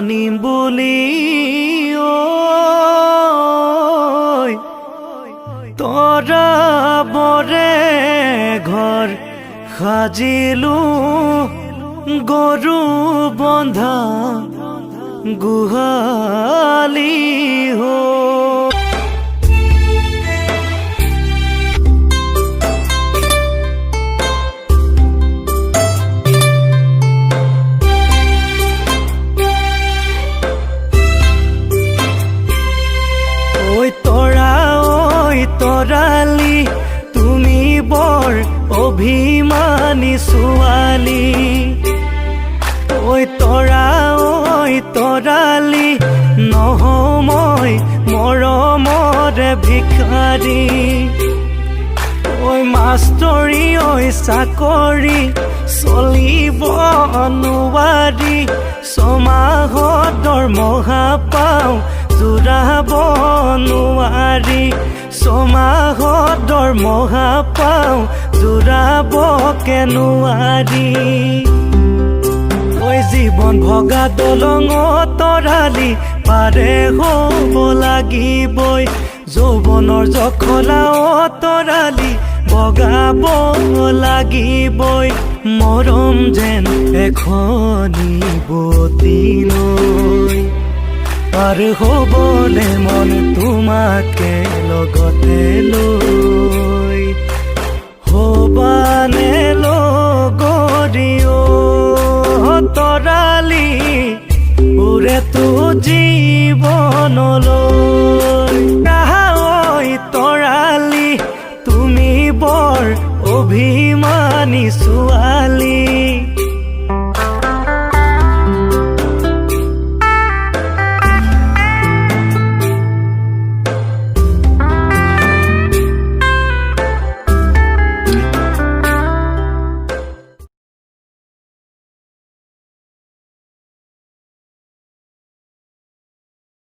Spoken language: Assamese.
নিম বুলি তৰা বৰে ঘৰ সাজিলো গৰু বন্ধা গোহালি তৰালি তুমি বৰ অভিমানী ছোৱালী ঐ তৰালি নহময় মৰমৰে ভিখাৰী ঐ মাষ্টৰী ঐ চাকৰি চলিব নোৱাৰি ছমাহত দৰমহা পাওঁ জোৰাব নোৱাৰি ছমাহত দৰমহা পাওঁ জোৰাব নোৱাৰি ঐ জীৱন ভগা দলঙত তৰালি পাৰে হ'ব লাগিবই যৌৱনৰ জখলাত তৰালি বগাব লাগিবই মৰম যেন এখনি বতি লৈ পাৰ হ'বলে মন তোমাকে লগতে লৈ হ'বানে লগৰী তৰালি উৰে তো জীৱনলৈ ঐ তৰালি তুমি বৰ অভিমানী ছোৱালী